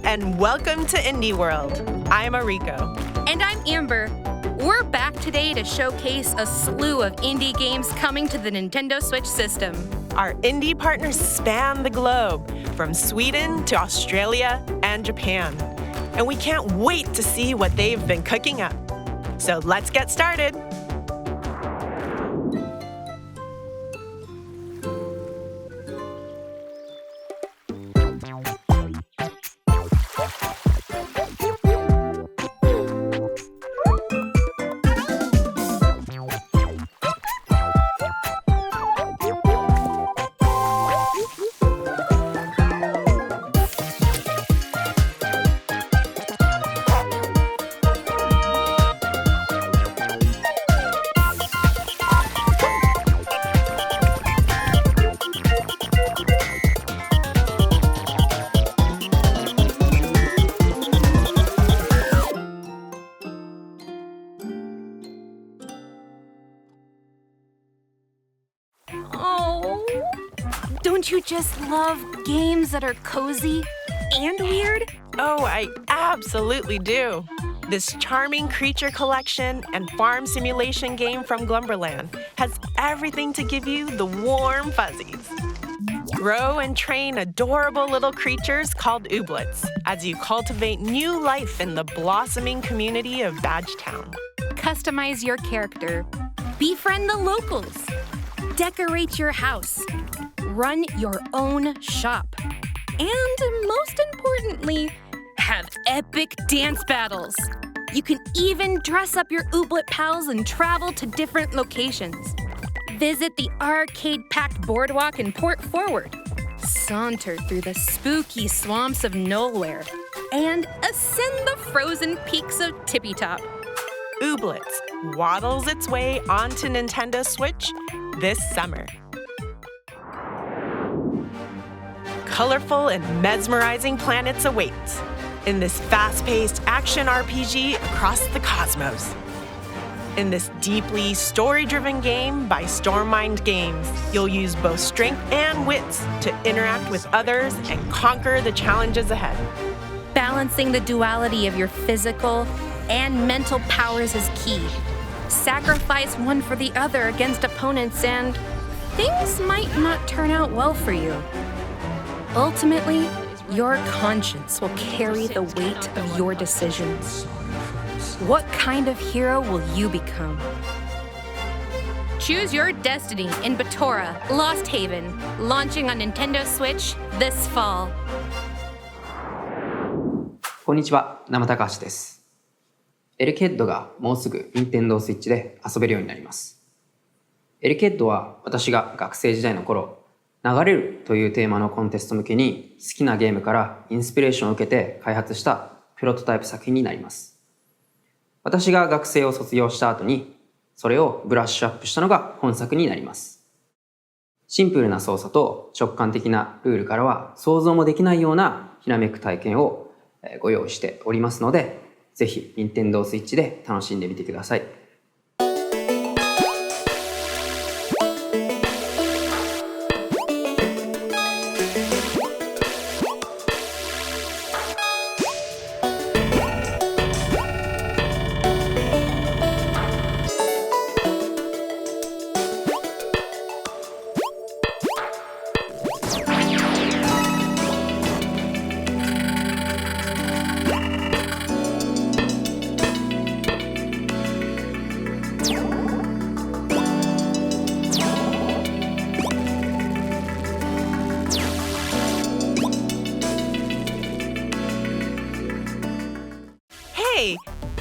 and welcome to Indie World. I'm Ariko. And I'm Amber. We're back today to showcase a slew of indie games coming to the Nintendo Switch system. Our indie partners span the globe, from Sweden to Australia and Japan. And we can't wait to see what they've been cooking up. So let's get started. Don't you just love games that are cozy and weird? Oh, I absolutely do. This charming creature collection and farm simulation game from Gunbrella has everything to give you the warm fuzzies. Grow and train adorable little creatures called Ooblets as you cultivate new life in the blossoming community of Badgetown. Customize your character, befriend the locals, decorate your house, run your own shop, and most importantly, have epic dance battles. You can even dress up your Ooblet pals and travel to different locations. Visit the arcade-packed boardwalk in Port Forward, saunter through the spooky swamps of Nowhere, and ascend the frozen peaks of Tippy Top. Ooblets waddles its way onto Nintendo Switch this summer. Colorful and mesmerizing planets await in this fast-paced action RPG across the cosmos. In this deeply story-driven game by Stormmind Games, you'll use both strength and wits to interact with others and conquer the challenges ahead. Balancing the duality of your physical and mental powers is key. Sacrifice one for the other against opponents and things might not turn out well for you. Ultimately, your conscience will carry the weight of your decisions. What kind of hero will you become? Choose your destiny in Batora, Lost Haven, launching on Nintendo Switch this fall. こんにちは、生高橋です。ElecHeadがもうすぐ Nintendo Switch で遊べるようになります。ElecHeadは私が学生時代の頃、流れるというテーマのコンテスト向けに好きなゲームからインスピレーションを受けて開発したプロトタイプ作品になります。私が学生を卒業した後にそれをブラッシュアップしたのが本作になります。シンプルな操作と直感的なルールからは想像もできないようなひらめく体験をご用意しておりますので、ぜひ Nintendo Switch で楽しんでみてください。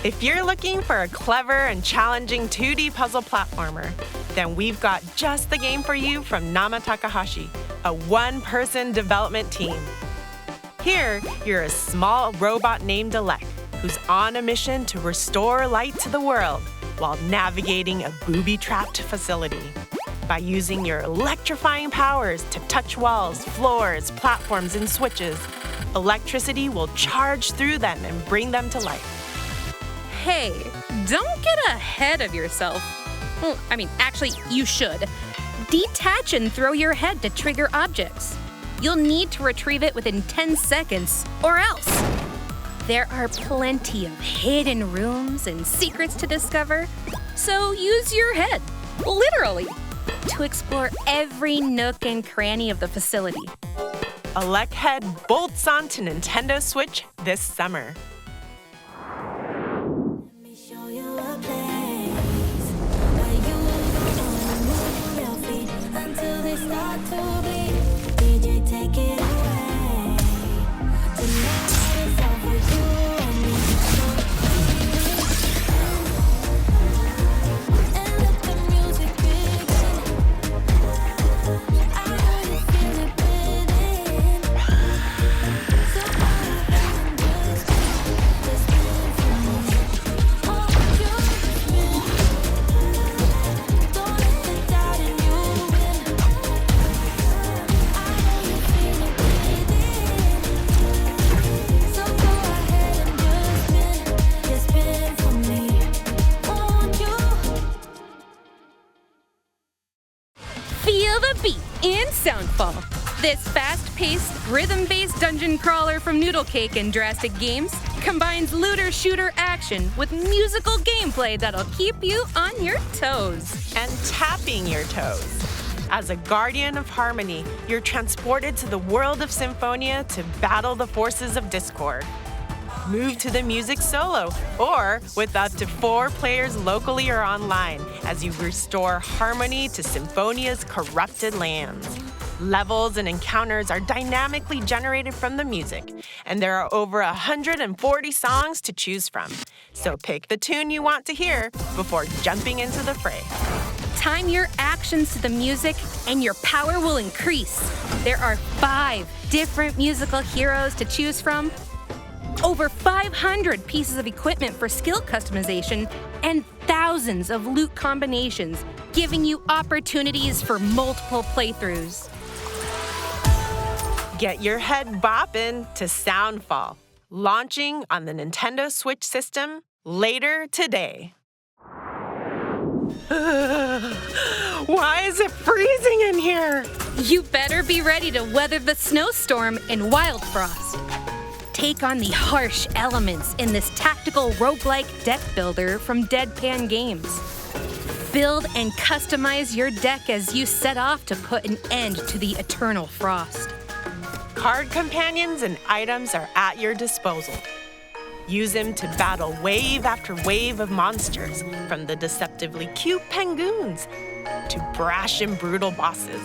If you're looking for a clever and challenging 2D puzzle platformer, then we've got just the game for you from Nama Takahashi, a one-person development team. Here, you're a small robot named Elec, who's on a mission to restore light to the world while navigating a booby-trapped facility. By using your electrifying powers to touch walls, floors, platforms, and switches, electricity will charge through them and bring them to life. Hey, don't get ahead of yourself. Well, actually, you should. Detach and throw your head to trigger objects. you'll need to retrieve it within 10 seconds, or else. There are plenty of hidden rooms and secrets to discover, so use your head, literally, to explore every nook and cranny of the facility. ElecHead bolts onto Nintendo Switch this summer. Feel the beat in Soundfall. This fast-paced, rhythm-based dungeon crawler from Noodle Cake and Drastic Games combines looter-shooter action with musical gameplay that'll keep you on your toes. And tapping your toes. As a guardian of harmony, you're transported to the world of Symphonia to battle the forces of discord. Move to the music solo, or with up to 4 players locally or online, as you restore harmony to Symphonia's corrupted lands. Levels and encounters are dynamically generated from the music, and there are over 140 songs to choose from. So pick the tune you want to hear before jumping into the fray. Time your actions to the music, and your power will increase. There are 5 different musical heroes to choose from, over 500 pieces of equipment for skill customization, and thousands of loot combinations, giving you opportunities for multiple playthroughs. Get your head bopping to Soundfall, launching on the Nintendo Switch system later today. Why is it freezing in here? You better be ready to weather the snowstorm in Wildfrost. Take on the harsh elements in this tactical roguelike deck builder from Deadpan Games. Build and customize your deck as you set off to put an end to the eternal frost. Card companions and items are at your disposal. Use them to battle wave after wave of monsters, from the deceptively cute penguins to brash and brutal bosses.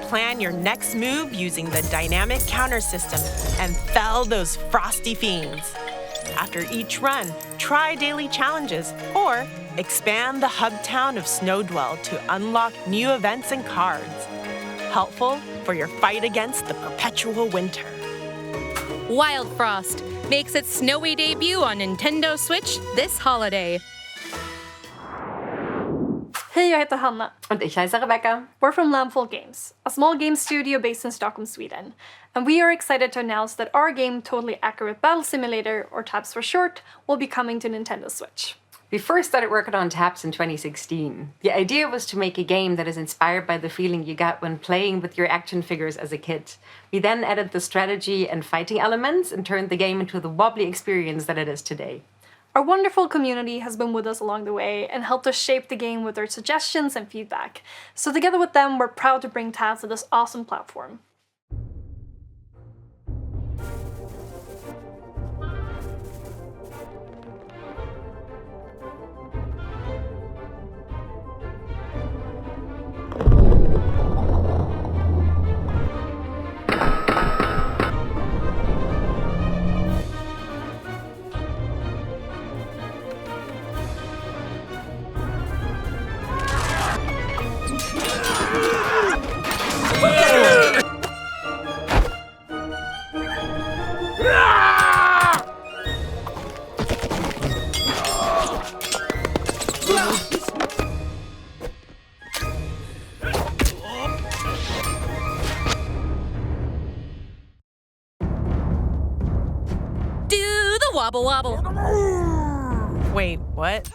Plan your next move using the dynamic counter system and fell those frosty fiends. After each run, try daily challenges or expand the hub town of Snowdwell to unlock new events and cards. Helpful for your fight against the perpetual winter. Wildfrost makes its snowy debut on Nintendo Switch this holiday. Hej, jag heter Hanna. Und ich heiße Rebecca. We're from Lampful Games, a small game studio based in Stockholm, Sweden. And we are excited to announce that our game, Totally Accurate Battle Simulator, or TAPS for short, will be coming to Nintendo Switch. We first started working on TAPS in 2016. The idea was to make a game that is inspired by the feeling you got when playing with your action figures as a kid. We then added the strategy and fighting elements and turned the game into the wobbly experience that it is today. Our wonderful community has been with us along the way and helped us shape the game with their suggestions and feedback. So together with them, we're proud to bring TAPS to this awesome platform. Wobble wobble. Wait, what?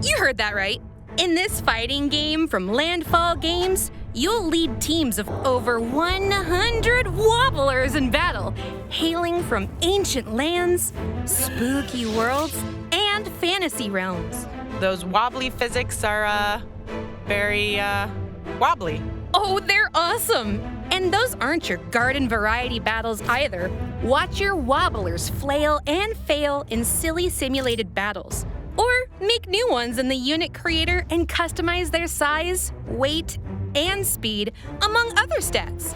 You heard that right. In this fighting game from Landfall Games, you'll lead teams of over 100 favorite wobblers in battle, hailing from ancient lands, spooky worlds, and fantasy realms. Those wobbly physics are, very, wobbly. Oh, they're awesome! And those aren't your garden variety battles either. Watch your wobblers flail and fail in silly simulated battles. Or make new ones in the unit creator and customize their size, weight, and speed, among other stats.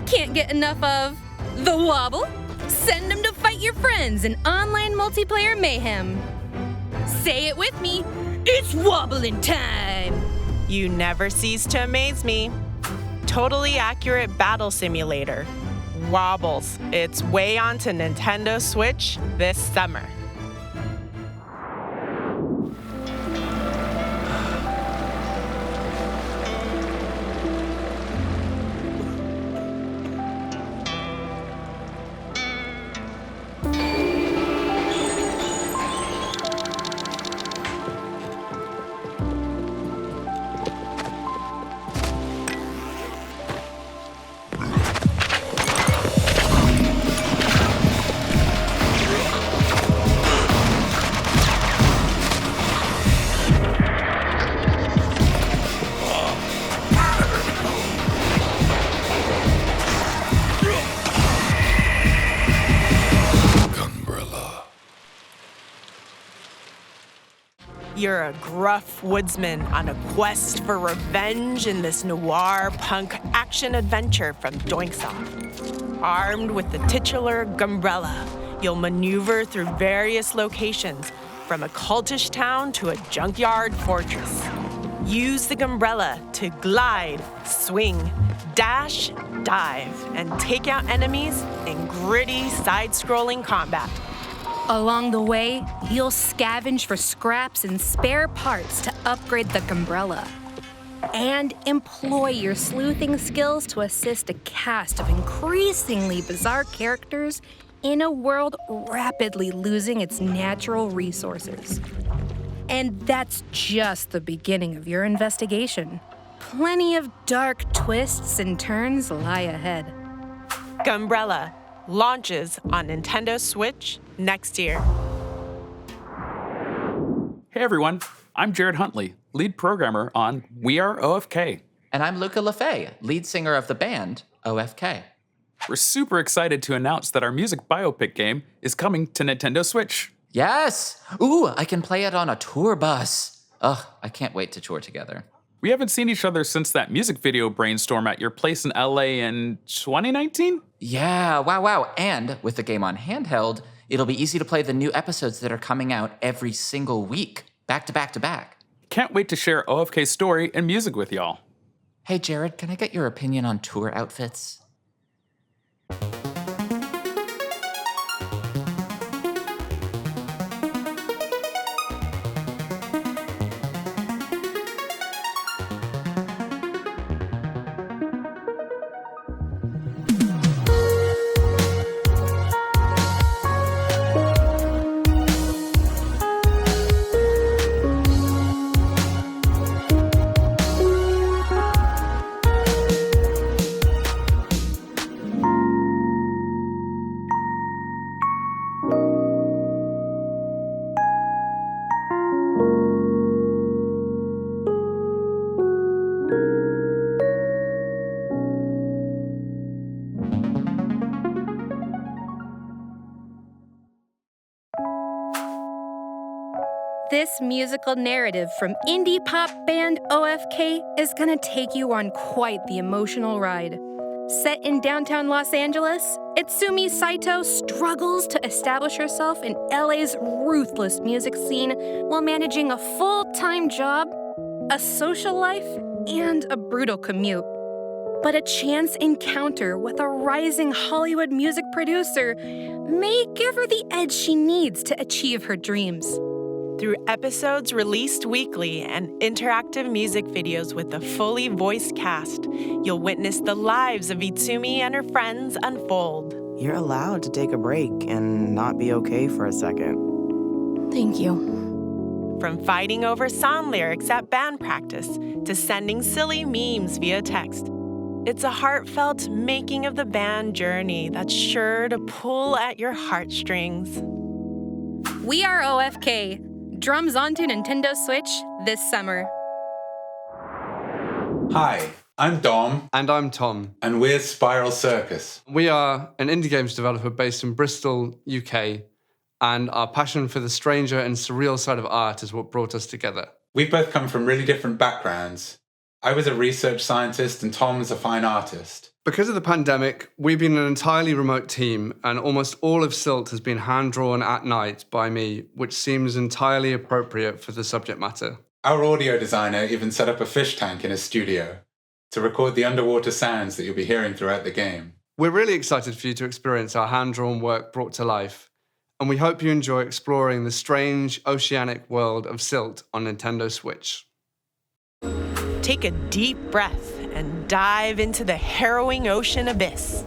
Can't get enough of the wobble? Send them to fight your friends in online multiplayer mayhem. Say it with me, it's wobbling time! You never cease to amaze me. Totally accurate battle simulator. Wobbles. It's way onto Nintendo Switch this summer. You're a gruff woodsman on a quest for revenge in this noir punk action-adventure from Doinksoft. Armed with the titular Gunbrella, you'll maneuver through various locations, from a cultish town to a junkyard fortress. Use the Gunbrella to glide, swing, dash, dive, and take out enemies in gritty, side-scrolling combat. Along the way, you'll scavenge for scraps and spare parts to upgrade the Gunbrella. And employ your sleuthing skills to assist a cast of increasingly bizarre characters in a world rapidly losing its natural resources. And that's just the beginning of your investigation. Plenty of dark twists and turns lie ahead. Gunbrella launches on Nintendo Switch next year. Hey everyone, I'm Jared Huntley, lead programmer on Are OFK. And I'm Luca LaFay, lead singer of the band OFK. We're super excited to announce that our music biopic game is coming to Nintendo Switch. Yes! Ooh, I can play it on a tour bus. Ugh, I can't wait to tour together. We haven't seen each other since that music video brainstorm at your place in LA in 2019? Yeah, wow. And with the game on handheld, it'll be easy to play the new episodes that are coming out every single week, back to back to back. Can't wait to share OFK's story and music with y'all. Hey Jared, can I get your opinion on tour outfits? This musical narrative from indie pop band OFK is gonna take you on quite the emotional ride. Set in downtown Los Angeles, Itsumi Saito struggles to establish herself in LA's ruthless music scene while managing a full-time job, a social life, and a brutal commute. But a chance encounter with a rising Hollywood music producer may give her the edge she needs to achieve her dreams. Through episodes released weekly and interactive music videos with a fully voiced cast, you'll witness the lives of Itsumi and her friends unfold. You're allowed to take a break and not be okay for a second. Thank you. From fighting over song lyrics at band practice to sending silly memes via text, it's a heartfelt making of the band journey that's sure to pull at your heartstrings. We are OFK. Drums onto Nintendo Switch this summer. Hi, I'm Dom. And I'm Tom. And we're Spiral Circus. We are an indie games developer based in Bristol, UK, and our passion for the stranger and surreal side of art is what brought us together. We've both come from really different backgrounds. I was a research scientist and Tom's a fine artist. Because of the pandemic, we've been an entirely remote team, and almost all of SILT has been hand-drawn at night by me, which seems entirely appropriate for the subject matter. Our audio designer even set up a fish tank in his studio to record the underwater sounds that you'll be hearing throughout the game. We're really excited for you to experience our hand-drawn work brought to life, and we hope you enjoy exploring the strange oceanic world of SILT on Nintendo Switch. Take a deep breath and dive into the harrowing ocean abyss.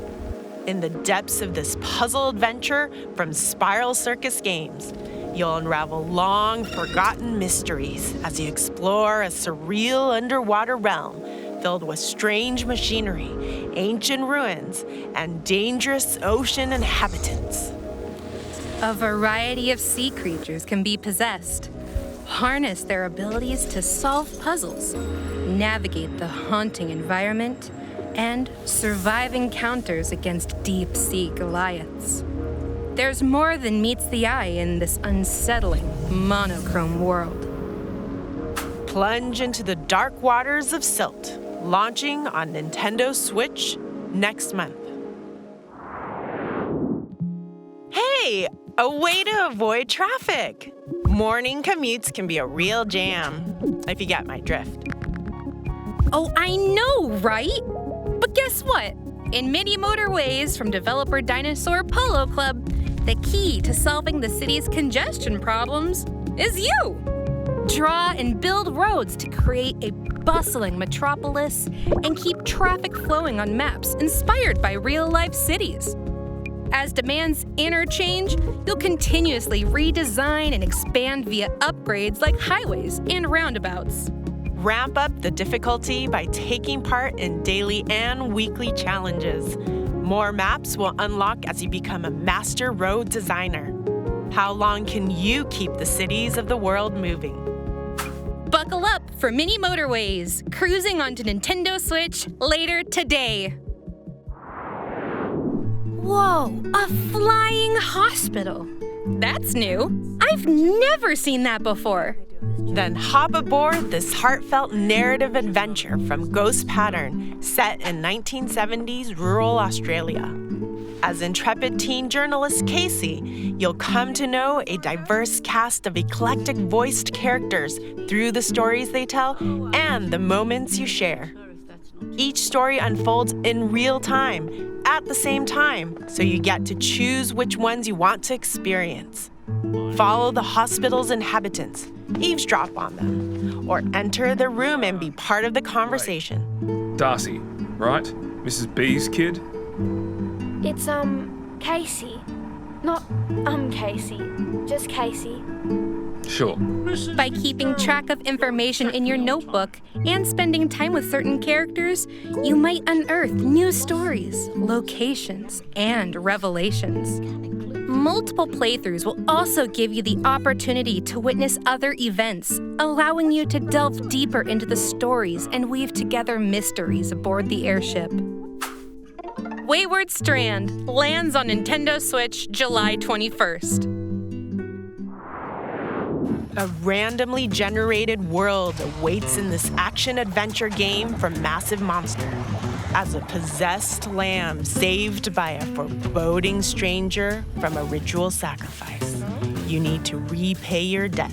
In the depths of this puzzle adventure from Spiral Circus Games, you'll unravel long-forgotten mysteries as you explore a surreal underwater realm filled with strange machinery, ancient ruins, and dangerous ocean inhabitants. A variety of sea creatures can be possessed. Harness their abilities to solve puzzles, navigate the haunting environment, and survive encounters against deep-sea Goliaths. There's more than meets the eye in this unsettling, monochrome world. Plunge into the dark waters of SILT, launching on Nintendo Switch next month. Hey, a way to avoid traffic. Morning commutes can be a real jam, if you get my drift. Oh, I know, right? But guess what? In many Motorways from developer Dinosaur Polo Club, the key to solving the city's congestion problems is you. Draw and build roads to create a bustling metropolis and keep traffic flowing on maps inspired by real-life cities. As demands interchange, you'll continuously redesign and expand via upgrades like highways and roundabouts. Ramp up the difficulty by taking part in daily and weekly challenges. More maps will unlock as you become a master road designer. How long can you keep the cities of the world moving? Buckle up for Mini Motorways, cruising onto Nintendo Switch later today. Whoa, a flying hospital. That's new. I've never seen that before. Then hop aboard this heartfelt narrative adventure from Ghost Pattern, set in 1970s rural Australia. As intrepid teen journalist Casey, you'll come to know a diverse cast of eclectic voiced characters through the stories they tell and the moments you share. Each story unfolds in real time, at the same time, so you get to choose which ones you want to experience. Follow the hospital's inhabitants, eavesdrop on them, or enter the room and be part of the conversation. Darcy, right? Mrs. B's kid? It's, Casey. Not, Casey. Just Casey. Sure. By keeping track of information in your notebook and spending time with certain characters, you might unearth new stories, locations, and revelations. Multiple playthroughs will also give you the opportunity to witness other events, allowing you to delve deeper into the stories and weave together mysteries aboard the airship. Wayward Strand lands on Nintendo Switch July 21st. A randomly generated world awaits in this action-adventure game from Massive Monster. As a possessed lamb saved by a foreboding stranger from a ritual sacrifice, you need to repay your debt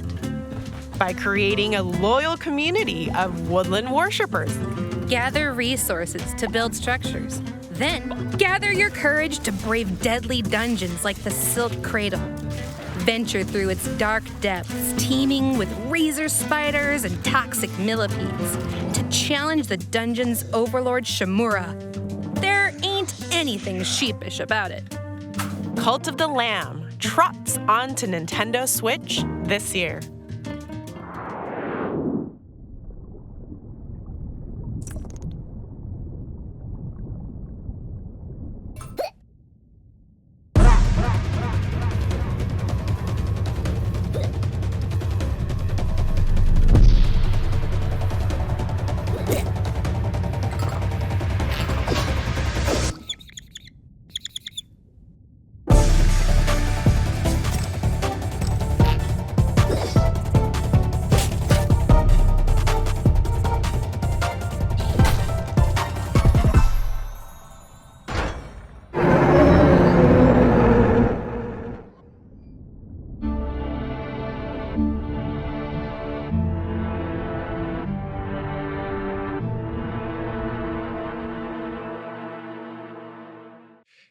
by creating a loyal community of woodland worshippers. Gather resources to build structures. Then, gather your courage to brave deadly dungeons like the SILT Cradle. Venture through its dark depths, teeming with razor spiders and toxic millipedes, to challenge the dungeon's overlord Shimura. There ain't anything sheepish about it. Cult of the Lamb trots onto Nintendo Switch this year.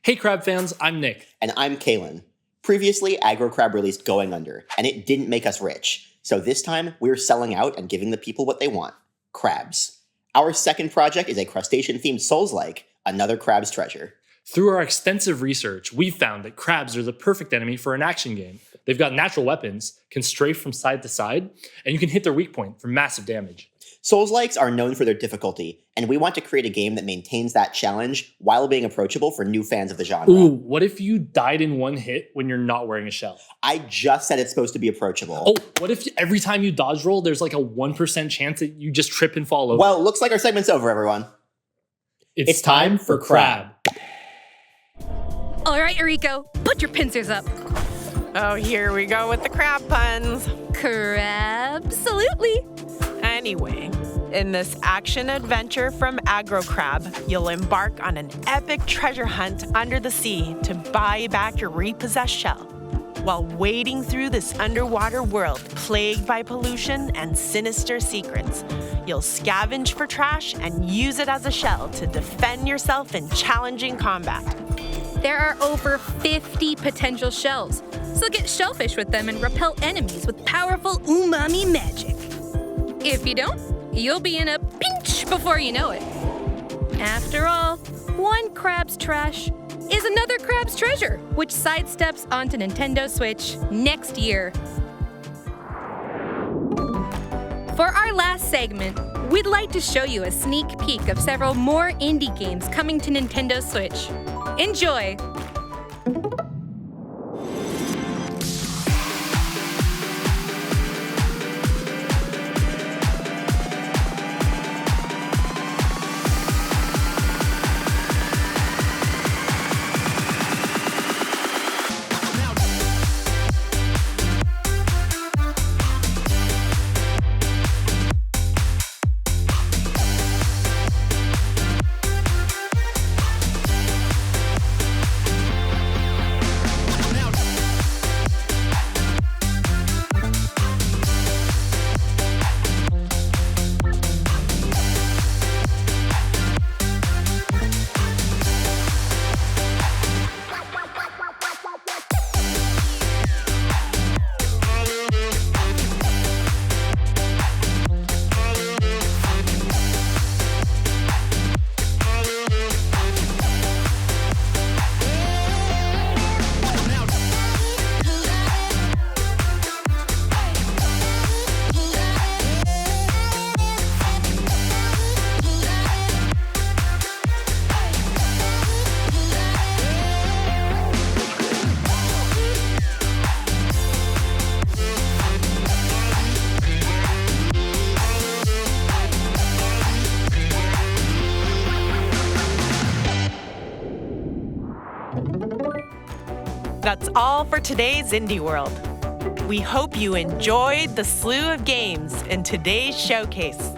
Hey Crab fans, I'm Nick. And I'm Kalen. Previously, Aggro Crab released Going Under, and it didn't make us rich. So this time, we're selling out and giving the people what they want. Crabs. Our second project is a crustacean-themed Souls-like, another crab's treasure. Through our extensive research, we've found that crabs are the perfect enemy for an action game. They've got natural weapons, can strafe from side to side, and you can hit their weak point for massive damage. Souls-likes are known for their difficulty, and we want to create a game that maintains that challenge while being approachable for new fans of the genre. Ooh, what if you died in one hit when you're not wearing a shell? I just said it's supposed to be approachable. Oh, what if every time you dodge roll, there's like a 1% chance that you just trip and fall over? Well, looks like our segment's over, everyone. It's time for Crab. All right, Eriko, put your pincers up. Oh, here we go with the crab puns. Crab-absolutely. Anyway, in this action-adventure from Aggro Crab, you'll embark on an epic treasure hunt under the sea to buy back your repossessed shell. While wading through this underwater world plagued by pollution and sinister secrets, you'll scavenge for trash and use it as a shell to defend yourself in challenging combat. There are over 50 potential shells, so get shellfish with them and repel enemies with powerful umami magic. If you don't, you'll be in a pinch before you know it. After all, one crab's trash is another crab's treasure, which sidesteps onto Nintendo Switch next year. For our last segment, we'd like to show you a sneak peek of several more indie games coming to Nintendo Switch. Enjoy! That's all for today's Indie World. We hope you enjoyed the slew of games in today's showcase.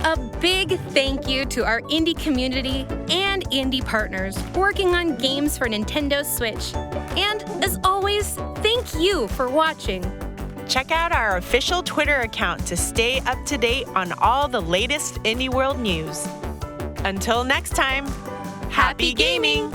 A big thank you to our indie community and indie partners working on games for Nintendo Switch. And as always, thank you for watching. Check out our official Twitter account to stay up to date on all the latest Indie World news. Until next time, happy gaming!